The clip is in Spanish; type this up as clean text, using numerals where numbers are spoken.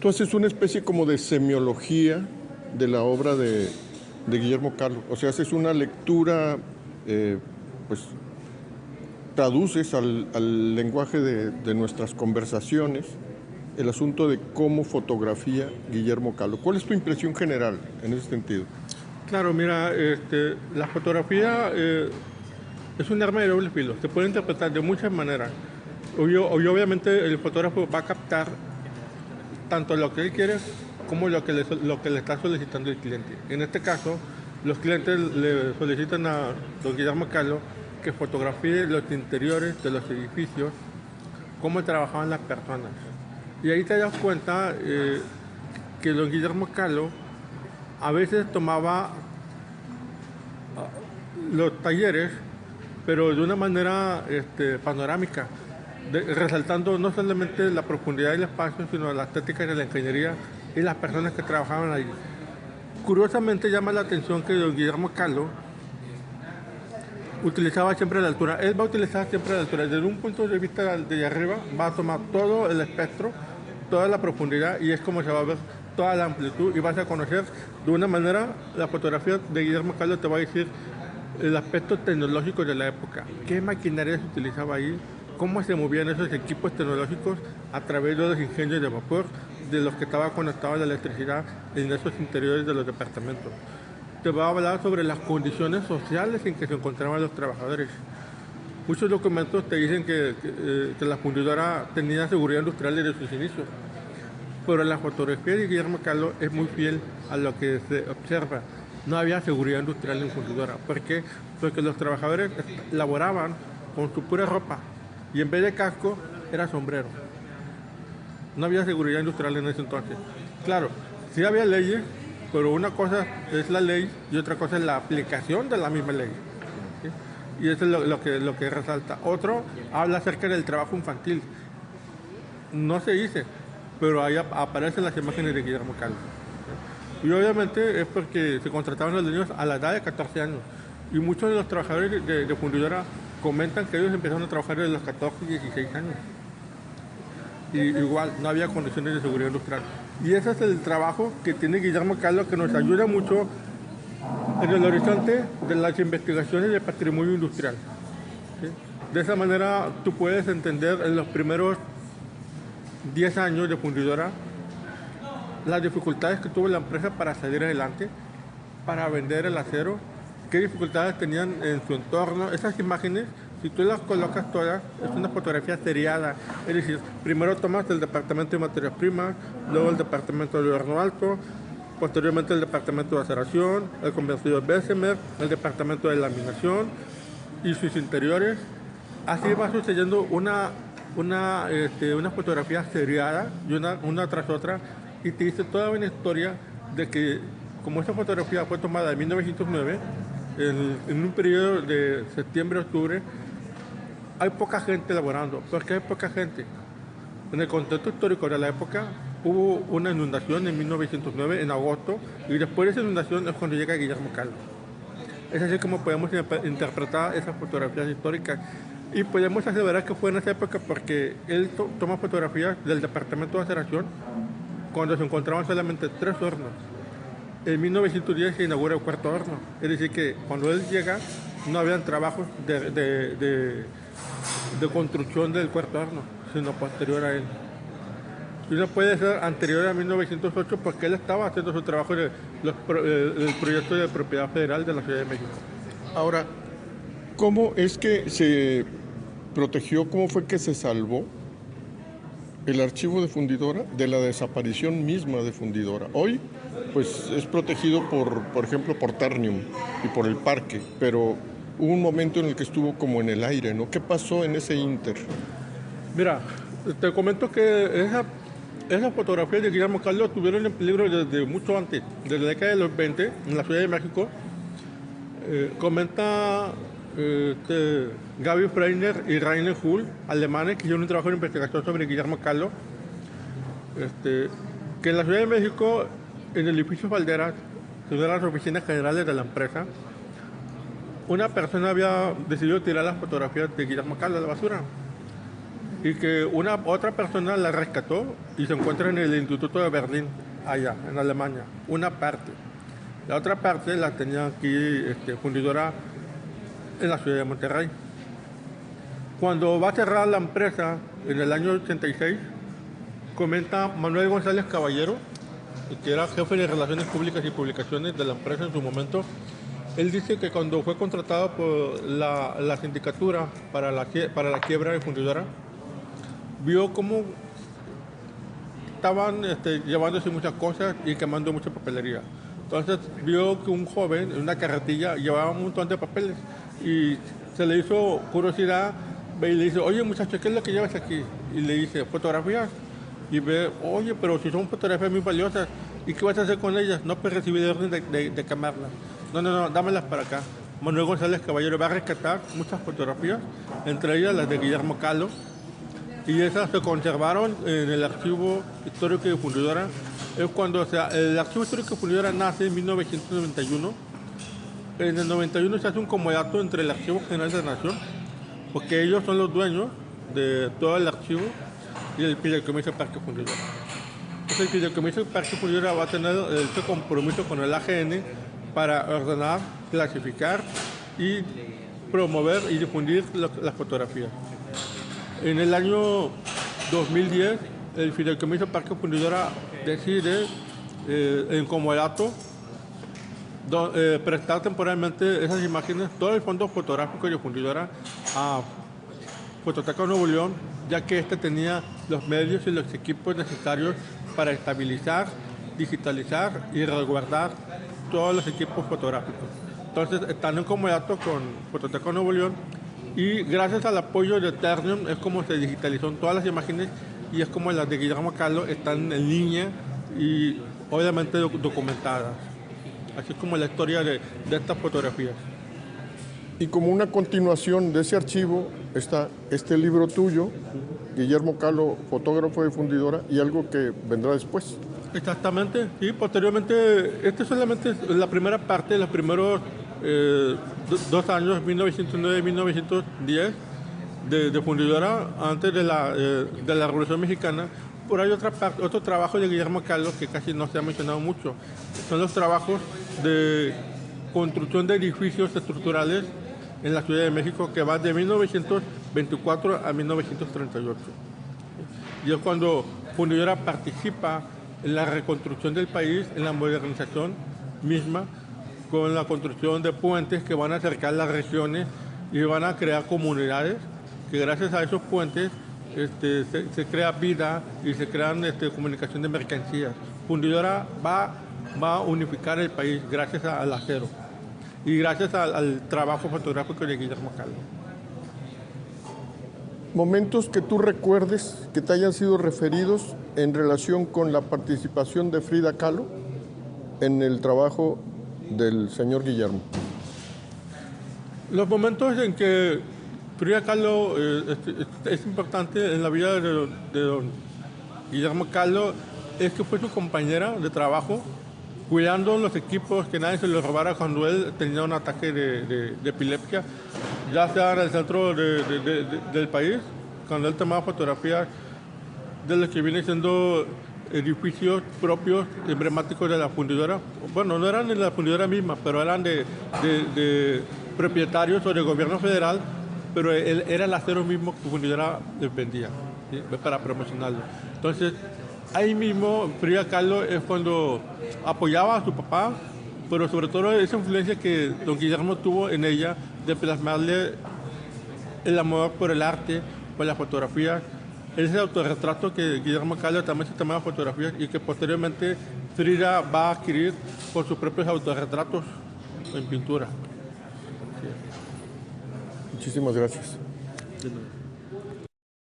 tú haces una especie como de semiología de la obra de Guillermo Caló. O sea, haces una lectura, pues traduces al lenguaje de nuestras conversaciones el asunto de cómo fotografía Guillermo Caló. ¿Cuál es tu impresión general en ese sentido? Claro, mira, la fotografía es un arma de doble filo. Se puede interpretar de muchas maneras. Obviamente el fotógrafo va a captar tanto lo que él quiere como lo que le está solicitando el cliente. En este caso, los clientes le solicitan a don Guillermo Caló que fotografíe los interiores de los edificios, cómo trabajaban las personas. Y ahí te das cuenta que don Guillermo Caló a veces tomaba los talleres, pero de una manera panorámica, resaltando no solamente la profundidad del espacio, sino la estética de la ingeniería y las personas que trabajaban ahí. Curiosamente llama la atención que don Guillermo Caló utilizaba siempre la altura. Él va a utilizar siempre la altura. Desde un punto de vista de arriba va a tomar todo el espectro, toda la profundidad, y es como se va a ver toda la amplitud, y vas a conocer de una manera la fotografía de Guillermo Caló. Te va a decir el aspecto tecnológico de la época, qué maquinaria se utilizaba ahí, cómo se movían esos equipos tecnológicos a través de los ingenios de vapor, de los que estaba conectado a la electricidad en esos interiores de los departamentos. Te va a hablar sobre las condiciones sociales en que se encontraban los trabajadores. Muchos documentos te dicen que la fundidora tenía seguridad industrial desde sus inicios, pero la fotografía de Guillermo Caló es muy fiel a lo que se observa. No había seguridad industrial en fundidora. ¿Por qué? Porque los trabajadores laboraban con su pura ropa y en vez de casco era sombrero. No había seguridad industrial en ese entonces. Claro, sí había leyes, pero una cosa es la ley y otra cosa es la aplicación de la misma ley. ¿Sí? Y eso es lo que resalta. Otro habla acerca del trabajo infantil. No se dice, pero ahí aparecen las imágenes de Guillermo Caló. Y obviamente es porque se contrataban a los niños a la edad de 14 años. Y muchos de los trabajadores de fundidora comentan que ellos empezaron a trabajar desde los 14 y 16 años. Y igual, no había condiciones de seguridad industrial. Y ese es el trabajo que tiene Guillermo Caló, que nos ayuda mucho en el horizonte de las investigaciones de patrimonio industrial. ¿Sí? De esa manera tú puedes entender en los primeros 10 años de fundidora las dificultades que tuvo la empresa para salir adelante, para vender el acero, qué dificultades tenían en su entorno. Esas imágenes, si tú las colocas todas, es una fotografía seriada. Es decir, primero tomas el departamento de materias primas, luego el departamento de horno alto, posteriormente el departamento de aceración, el convertido Bessemer, el departamento de laminación y sus interiores. Así va sucediendo una fotografía seriada y una tras otra, y te dice toda una historia de que, como esta fotografía fue tomada en 1909, en un periodo de septiembre a octubre, hay poca gente laborando. ¿Por qué hay poca gente? En el contexto histórico de la época hubo una inundación en 1909, en agosto, y después de esa inundación es cuando llega Guillermo Caló. Es así como podemos interpretar esas fotografías históricas. Y podemos aseverar que fue en esa época porque él toma fotografías del departamento de aceración cuando se encontraban solamente 3 hornos. En 1910 se inaugura el 4º horno. Es decir, que cuando él llega no habían trabajos de construcción del 4º horno, sino posterior a él. Y no puede ser anterior a 1908 porque él estaba haciendo su trabajo del proyecto de propiedad federal de la Ciudad de México. Ahora, ¿cómo es que se protegió, cómo fue que se salvó el archivo de fundidora de la desaparición misma de fundidora? Hoy, pues es protegido por ejemplo, por Ternium y por el parque, pero hubo un momento en el que estuvo como en el aire, ¿no? ¿Qué pasó en ese inter? Mira, te comento que esas fotografías de Guillermo Caló tuvieron en peligro desde mucho antes, desde la década de los 20, en la Ciudad de México. Comenta Gaby Freiner y Rainer Hull, alemanes, que hicieron un trabajo de investigación sobre Guillermo Caló, que en la Ciudad de México, en el edificio Valderas, que eran las oficinas generales de la empresa, una persona había decidido tirar las fotografías de Guillermo Caló a la basura. y que otra persona la rescató y se encuentra en el Instituto de Berlín, allá, en Alemania, una parte. La otra parte la tenía aquí fundidora en la ciudad de Monterrey. Cuando va a cerrar la empresa en el año 86, comenta Manuel González Caballero, que era jefe de Relaciones Públicas y Publicaciones de la empresa en su momento. Él dice que cuando fue contratado por la sindicatura para la quiebra de fundidora, vio cómo estaban llevándose muchas cosas y quemando mucha papelería. Entonces vio que un joven en una carretilla llevaba un montón de papeles y se le hizo curiosidad y le dice, oye muchacho, ¿qué es lo que llevas aquí? Y le dice, fotografías. Y ve, oye, pero si son fotografías muy valiosas, ¿y qué vas a hacer con ellas? No, pues recibir orden de quemarlas. No, dámelas para acá. Manuel González Caballero va a rescatar muchas fotografías, entre ellas las de Guillermo Kahlo, y esas se conservaron en el Archivo Histórico de Fundidora. Es cuando el Archivo Histórico de Fundidora nace en 1991. En el 91 se hace un comodato entre el Archivo General de la Nación, porque ellos son los dueños de todo el archivo, y el Fideicomiso Parque Fundidora. Entonces el Fideicomiso Parque Fundidora va a tener ese compromiso con el AGN para ordenar, clasificar y promover y difundir las fotografías. En el año 2010, el Fideicomiso Parque Fundidora decide, en comodato, prestar temporalmente esas imágenes, todo el fondo fotográfico de Fundidora, a Fototeca Nuevo León, ya que tenía los medios y los equipos necesarios para estabilizar, digitalizar y resguardar todos los equipos fotográficos. Entonces están en comodato con Fototeca Nuevo León y gracias al apoyo de Ternium es como se digitalizó todas las imágenes y es como las de Guillermo Kahlo están en línea y obviamente documentadas. Así es como la historia de estas fotografías. Y como una continuación de ese archivo está este libro tuyo, Guillermo Kahlo, fotógrafo de Fundidora, y algo que vendrá después. Exactamente, sí, posteriormente, solamente es la primera parte, los primeros 2 años, 1909 y 1910, de Fundidora, antes de la Revolución Mexicana. Por ahí otro trabajo de Guillermo Kahlo que casi no se ha mencionado mucho, son los trabajos de construcción de edificios estructurales en la Ciudad de México, que va de 1924 a 1938. Y es cuando Fundidora participa en la reconstrucción del país, en la modernización misma, con la construcción de puentes que van a acercar las regiones y van a crear comunidades, que gracias a esos puentes se crea vida y se crean comunicación de mercancías. Fundidora va a unificar el país gracias al acero y gracias al trabajo fotográfico de Guillermo Kahlo. Momentos que tú recuerdes que te hayan sido referidos en relación con la participación de Frida Kahlo en el trabajo del señor Guillermo. Los momentos en que Frida Kahlo es importante en la vida de don Guillermo Kahlo es que fue su compañera de trabajo, cuidando los equipos, que nadie se los robara cuando él tenía un ataque de epilepsia, ya sea en el centro del país, cuando él tomaba fotografías de los que vienen siendo edificios propios, emblemáticos de la fundidora. Bueno, no eran de la fundidora misma, pero eran de propietarios o del gobierno federal, pero era el acero mismo que Fundidora vendía, ¿sí?, para promocionarlo. Entonces, ahí mismo Frida Kahlo es cuando apoyaba a su papá, pero sobre todo esa influencia que don Guillermo tuvo en ella de plasmarle el amor por el arte, por la fotografía, ese autorretrato que Guillermo Kahlo también se tomaba fotografías y que posteriormente Frida va a adquirir por sus propios autorretratos en pintura. Muchísimas gracias. Sí.